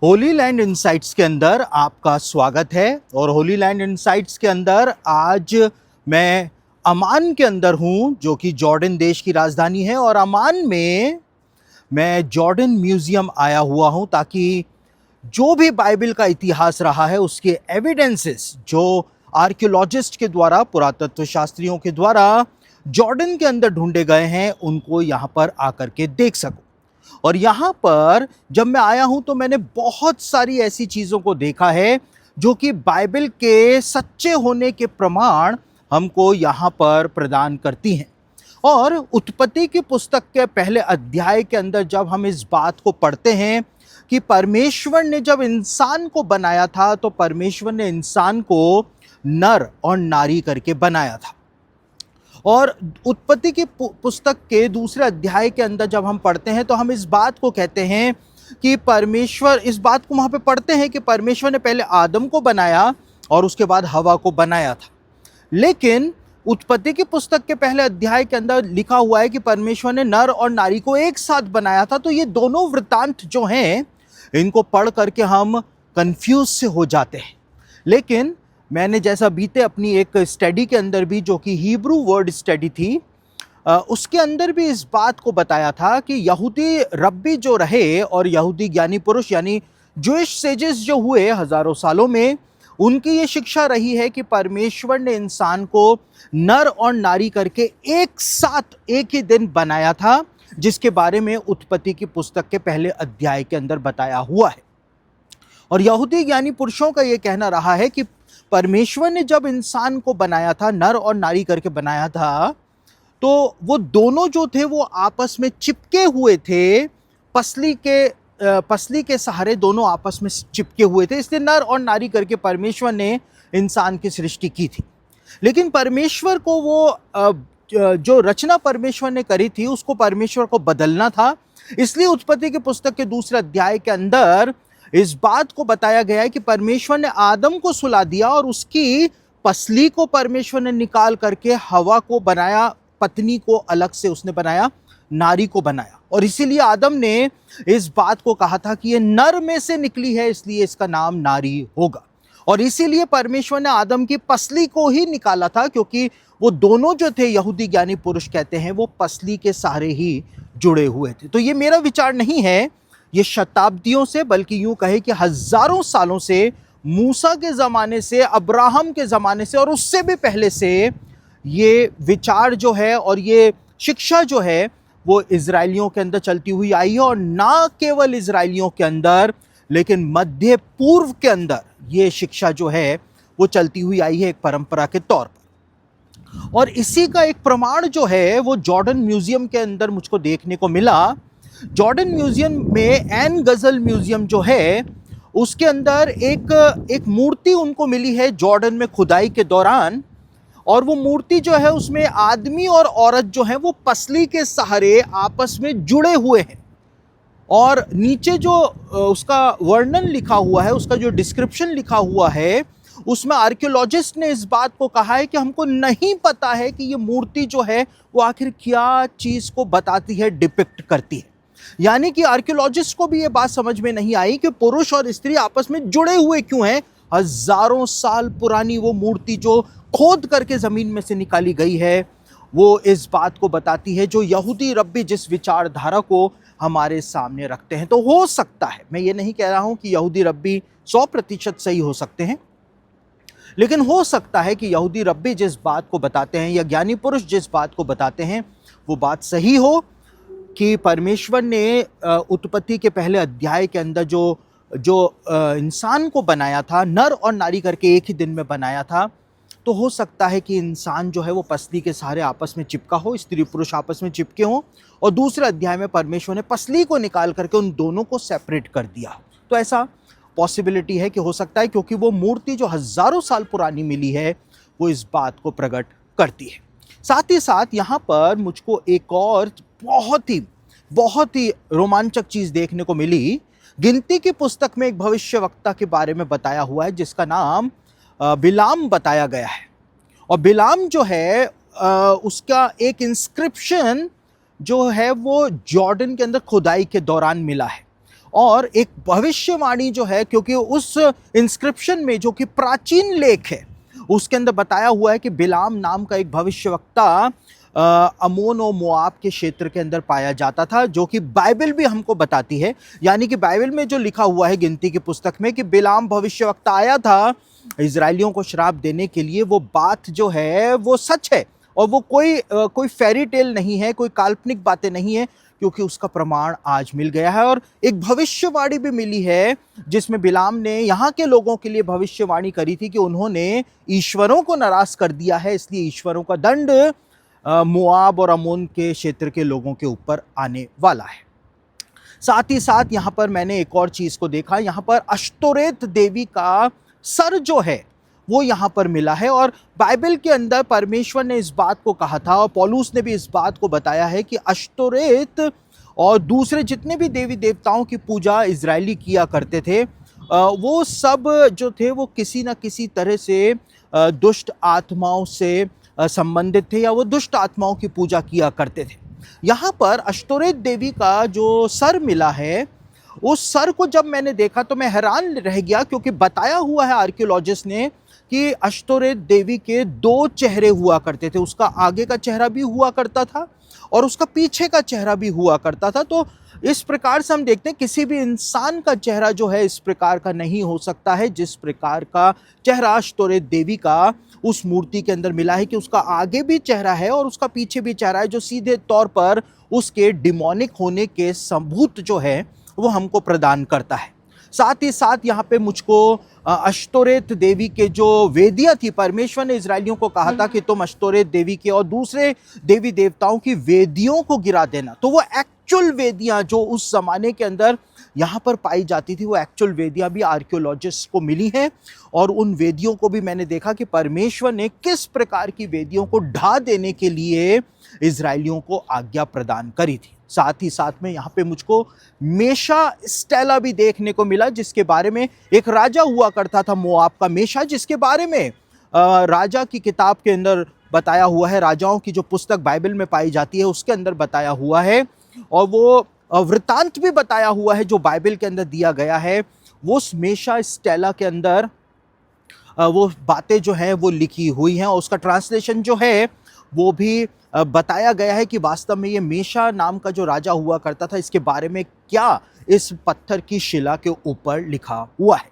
Holi land insights के अंदर आपका स्वागत है। और होली लैंड इनसाइट्स के अंदर आज मैं अमान के अंदर हूं, जो कि जॉर्डन देश की राजधानी है। और अमान में मैं जॉर्डन म्यूजियम आया हुआ हूं ताकि जो भी बाइबल का इतिहास रहा है उसके एविडेंसेस जो आर्कियोलॉजिस्ट के द्वारा, पुरातत्व शास्त्रियों के द्वारा जॉर्डन के अंदर ढूंढे गए हैं, उनको यहाँ पर आकर के देख सकूं। और यहाँ पर जब मैं आया हूं तो मैंने बहुत सारी ऐसी चीज़ों को देखा है जो कि बाइबल के सच्चे होने के प्रमाण हमको यहाँ पर प्रदान करती हैं। और उत्पत्ति की पुस्तक के पहले अध्याय के अंदर जब हम इस बात को पढ़ते हैं कि परमेश्वर ने जब इंसान को बनाया था तो परमेश्वर ने इंसान को नर और नारी करके बनाया था। और उत्पत्ति की पुस्तक के दूसरे अध्याय के अंदर जब हम पढ़ते हैं तो हम इस बात को कहते हैं कि परमेश्वर, इस बात को वहाँ पे पढ़ते हैं कि परमेश्वर ने पहले आदम को बनाया और उसके बाद हवा को बनाया था। लेकिन उत्पत्ति की पुस्तक के पहले अध्याय के अंदर लिखा हुआ है कि परमेश्वर ने नर और नारी को एक साथ बनाया था। तो ये दोनों वृत्तांत जो हैं, इनको पढ़ करके हम कंफ्यूज से हो जाते हैं। लेकिन मैंने जैसा बीते अपनी एक स्टडी के अंदर भी, जो कि हिब्रू वर्ड स्टडी थी, उसके अंदर भी इस बात को बताया था कि यहूदी रब्बी जो रहे और यहूदी ज्ञानी पुरुष यानी जूइश सेजेस जो हुए हजारों सालों में, उनकी ये शिक्षा रही है कि परमेश्वर ने इंसान को नर और नारी करके एक साथ एक ही दिन बनाया था, जिसके बारे में उत्पत्ति की पुस्तक के पहले अध्याय के अंदर बताया हुआ है। और यहूदी ज्ञानी पुरुषों का ये कहना रहा है कि परमेश्वर ने जब इंसान को बनाया था, नर और नारी करके बनाया था, तो वो दोनों जो थे वो आपस में चिपके हुए थे। पसली के सहारे दोनों आपस में चिपके हुए थे, इसलिए नर और नारी करके परमेश्वर ने इंसान की सृष्टि की थी। लेकिन परमेश्वर को वो जो रचना परमेश्वर ने करी थी उसको परमेश्वर को बदलना था। इसलिए उत्पत्ति की पुस्तक के दूसरे अध्याय के अंदर इस बात को बताया गया है कि परमेश्वर ने आदम को सुला दिया और उसकी पसली को परमेश्वर ने निकाल करके हवा को बनाया, पत्नी को अलग से उसने बनाया, नारी को बनाया। और इसीलिए आदम ने इस बात को कहा था कि ये नर में से निकली है, इसलिए इसका नाम नारी होगा। और इसीलिए परमेश्वर ने आदम की पसली को ही निकाला था, क्योंकि वो दोनों जो थे, यहूदी ज्ञानी पुरुष कहते हैं, वो पसली के सहारे ही जुड़े हुए थे। तो ये मेरा विचार नहीं है, ये शताब्दियों से, बल्कि यूं कहे कि हजारों सालों से, मूसा के ज़माने से, अब्राहम के ज़माने से और उससे भी पहले से ये विचार जो है और ये शिक्षा जो है वो इजरायलियों के अंदर चलती हुई आई है। और ना केवल इजरायलियों के अंदर, लेकिन मध्य पूर्व के अंदर ये शिक्षा जो है वो चलती हुई आई है एक परंपरा के तौर पर। और इसी का एक प्रमाण जो है वो जॉर्डन म्यूजियम के अंदर मुझको देखने को मिला। जॉर्डन म्यूजियम में, एन गजल म्यूजियम जो है, उसके अंदर एक मूर्ति उनको मिली है जॉर्डन में खुदाई के दौरान। और वो मूर्ति जो है उसमें आदमी और औरत जो है वो पसली के सहारे आपस में जुड़े हुए हैं। और नीचे जो उसका वर्णन लिखा हुआ है, उसका जो डिस्क्रिप्शन लिखा हुआ है, उसमें आर्कियोलॉजिस्ट ने इस बात को कहा है कि हमको नहीं पता है कि ये मूर्ति जो है वो आखिर क्या चीज़ को बताती है, डिपिक्ट करती है। यानी कि आर्कियोलॉजिस्ट को भी ये बात समझ में नहीं आई कि पुरुष और स्त्री आपस में जुड़े हुए क्यों हैं। हजारों साल पुरानी वो मूर्ति जो खोद करके जमीन में से निकाली गई है, वो इस बात को बताती है, जो यहूदी रब्बी जिस विचारधारा को हमारे सामने रखते हैं। तो हो सकता है, मैं ये नहीं कह रहा हूं कि यहूदी रब्बी 100% सही हो सकते हैं, लेकिन हो सकता है कि यहूदी रब्बी जिस बात को बताते हैं या ज्ञानी पुरुष जिस बात को बताते हैं वो बात सही हो, कि परमेश्वर ने उत्पत्ति के पहले अध्याय के अंदर जो इंसान को बनाया था, नर और नारी करके एक ही दिन में बनाया था। तो हो सकता है कि इंसान जो है वो पसली के सहारे आपस में चिपका हो, स्त्री पुरुष आपस में चिपके हों, और दूसरे अध्याय में परमेश्वर ने पसली को निकाल करके उन दोनों को सेपरेट कर दिया। तो ऐसा पॉसिबिलिटी है कि हो सकता है, क्योंकि वो मूर्ति जो हजारों साल पुरानी मिली है वो इस बात को प्रकट करती है। साथ ही साथ यहाँ पर मुझको एक और बहुत ही रोमांचक चीज़ देखने को मिली। गिनती की पुस्तक में एक भविष्यवक्ता के बारे में बताया हुआ है जिसका नाम बिलाम बताया गया है। और बिलाम जो है उसका एक इंस्क्रिप्शन जो है वो जॉर्डन के अंदर खुदाई के दौरान मिला है। और एक भविष्यवाणी जो है, क्योंकि उस इंस्क्रिप्शन में जो कि प्राचीन लेख है उसके अंदर बताया हुआ है कि बिलाम नाम का एक भविष्यवक्ता अमोन और मोआब के क्षेत्र के अंदर पाया जाता था, जो कि बाइबल भी हमको बताती है। यानी कि बाइबल में जो लिखा हुआ है गिनती की पुस्तक में कि बिलाम भविष्यवक्ता आया था इजरायलियों को श्राप देने के लिए, वो बात जो है वो सच है और वो कोई फेरी टेल नहीं है, कोई काल्पनिक बातें नहीं है, क्योंकि उसका प्रमाण आज मिल गया है। और एक भविष्यवाणी भी मिली है जिसमें बिलाम ने यहाँ के लोगों के लिए भविष्यवाणी करी थी कि उन्होंने ईश्वरों को नाराज कर दिया है, इसलिए ईश्वरों का दंड मोआब और अमोन के क्षेत्र के लोगों के ऊपर आने वाला है। साथ ही साथ यहाँ पर मैंने एक और चीज को देखा, यहाँ पर अश्तोरेत देवी का सर जो है वो यहाँ पर मिला है। और बाइबल के अंदर परमेश्वर ने इस बात को कहा था और पौलुस ने भी इस बात को बताया है कि अश्तोरेत और दूसरे जितने भी देवी देवताओं की पूजा इजरायली किया करते थे, वो सब जो थे वो किसी न किसी तरह से दुष्ट आत्माओं से संबंधित थे या वो दुष्ट आत्माओं की पूजा किया करते थे। यहाँ पर अश्तोरेत देवी का जो सर मिला है, उस सर को जब मैंने देखा तो मैं हैरान रह गया, क्योंकि बताया हुआ है आर्कियोलॉजिस्ट ने कि अश्तोरेत देवी के 2 चेहरे हुआ करते थे। उसका आगे का चेहरा भी हुआ करता था और उसका पीछे का चेहरा भी हुआ करता था। तो इस प्रकार से हम देखते हैं किसी भी इंसान का चेहरा जो है इस प्रकार का नहीं हो सकता है जिस प्रकार का चेहरा अश्तोरेत देवी का उस मूर्ति के अंदर मिला है, कि उसका आगे भी चेहरा है और उसका पीछे भी चेहरा है, जो सीधे तौर पर उसके डिमोनिक होने के सबूत जो है वो हमको प्रदान करता है। साथ ही साथ यहाँ पे मुझको अश्तोरेत देवी के जो वेदियाँ थी, परमेश्वर ने इजरायलियों को कहा था कि तुम अश्तोरेत देवी के और दूसरे देवी देवताओं की वेदियों को गिरा देना। तो वो एक्चुअल वेदियाँ जो उस जमाने के अंदर यहाँ पर पाई जाती थी, वो एक्चुअल वेदियाँ भी आर्कियोलॉजिस्ट को मिली हैं। और उन वेदियों को भी मैंने देखा कि परमेश्वर ने किस प्रकार की वेदियों को ढा देने के लिए इजरायलियों को आज्ञा प्रदान करी थी। साथ ही साथ में यहाँ पे मुझको मेशा स्टेला भी देखने को मिला, जिसके बारे में एक राजा हुआ करता था मोआब का मेशा, जिसके बारे में राजा की किताब के अंदर बताया हुआ है, राजाओं की जो पुस्तक बाइबल में पाई जाती है उसके अंदर बताया हुआ है। और वो वृतांत भी बताया हुआ है जो बाइबल के अंदर दिया गया है। वो मेशा स्टेला के अंदर वो बातें जो हैं वो लिखी हुई हैं और उसका ट्रांसलेशन जो है वो भी बताया गया है कि वास्तव में ये मेशा नाम का जो राजा हुआ करता था, इसके बारे में क्या इस पत्थर की शिला के ऊपर लिखा हुआ है।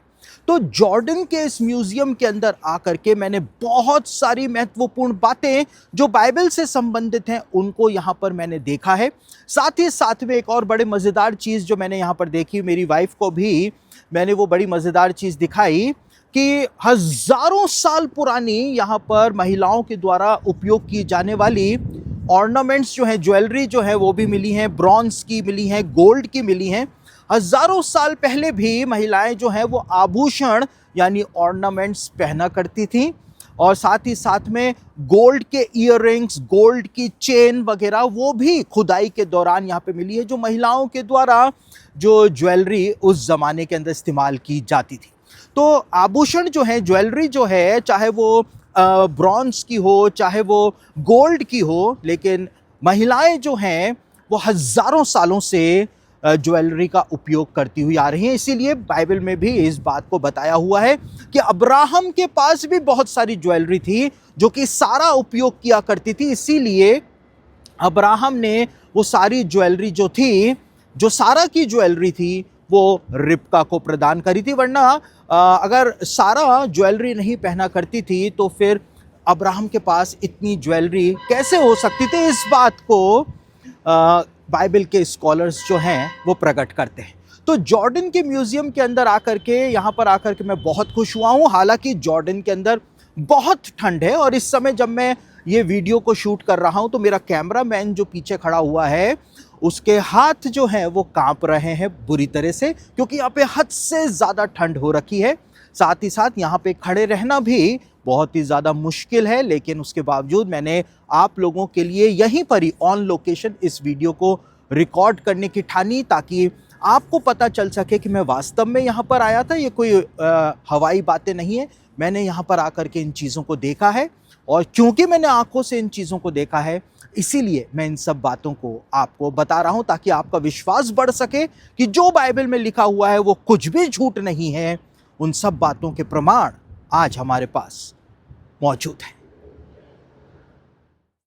तो जॉर्डन के इस म्यूजियम के अंदर आकर के मैंने बहुत सारी महत्वपूर्ण बातें जो बाइबल से संबंधित हैं उनको यहाँ पर मैंने देखा है। साथ ही साथ में एक और बड़े मज़ेदार चीज़ जो मैंने यहाँ पर देखी, मेरी वाइफ को भी मैंने वो बड़ी मज़ेदार चीज़ दिखाई कि हजारों साल पुरानी यहाँ पर महिलाओं के द्वारा उपयोग की जाने वाली ऑर्नामेंट्स जो हैं, ज्वेलरी जो है वो भी मिली हैं, ब्रॉन्ज की मिली हैं, गोल्ड की मिली हैं। हजारों साल पहले भी महिलाएं जो हैं वो आभूषण यानी ऑर्नामेंट्स पहना करती थी और साथ ही साथ में गोल्ड के ईयररिंग्स, गोल्ड की चेन वगैरह वो भी खुदाई के दौरान यहाँ पे मिली है, जो महिलाओं के द्वारा जो ज्वेलरी उस ज़माने के अंदर इस्तेमाल की जाती थी। तो आभूषण जो है, ज्वेलरी जो है, चाहे वो ब्रॉन्ज की हो चाहे वो गोल्ड की हो, लेकिन महिलाएं जो हैं वो हजारों सालों से ज्वेलरी का उपयोग करती हुई आ रही हैं। इसीलिए बाइबल में भी इस बात को बताया हुआ है कि अब्राहम के पास भी बहुत सारी ज्वेलरी थी जो कि सारा उपयोग किया करती थी। इसीलिए अब्राहम ने वो सारी ज्वेलरी जो थी, जो सारा की ज्वेलरी थी, वो रिबका को प्रदान करी थी। वरना अगर सारा ज्वेलरी नहीं पहना करती थी तो फिर अब्राहम के पास इतनी ज्वेलरी कैसे हो सकती थी, इस बात को बाइबल के स्कॉलर्स जो हैं वो प्रकट करते हैं। तो जॉर्डन के म्यूजियम के अंदर आकर के, यहाँ पर आकर के मैं बहुत खुश हुआ हूँ। हालांकि जॉर्डन के अंदर बहुत ठंड है और इस समय जब मैं ये वीडियो को शूट कर रहा हूँ तो मेरा कैमरामैन जो पीछे खड़ा हुआ है उसके हाथ जो हैं वो कांप रहे हैं बुरी तरह से, क्योंकि यहाँ पे हद से ज़्यादा ठंड हो रखी है। साथ ही साथ यहाँ पे खड़े रहना भी बहुत ही ज़्यादा मुश्किल है, लेकिन उसके बावजूद मैंने आप लोगों के लिए यहीं पर ही ऑन लोकेशन इस वीडियो को रिकॉर्ड करने की ठानी, ताकि आपको पता चल सके कि मैं वास्तव में यहाँ पर आया था। ये कोई हवाई बातें नहीं है, मैंने यहाँ पर आकर के इन चीज़ों को देखा है और क्योंकि मैंने आंखों से इन चीज़ों को देखा है इसीलिए मैं इन सब बातों को आपको बता रहा हूं ताकि आपका विश्वास बढ़ सके कि जो बाइबल में लिखा हुआ है वो कुछ भी झूठ नहीं है। उन सब बातों के प्रमाण आज हमारे पास मौजूद हैं।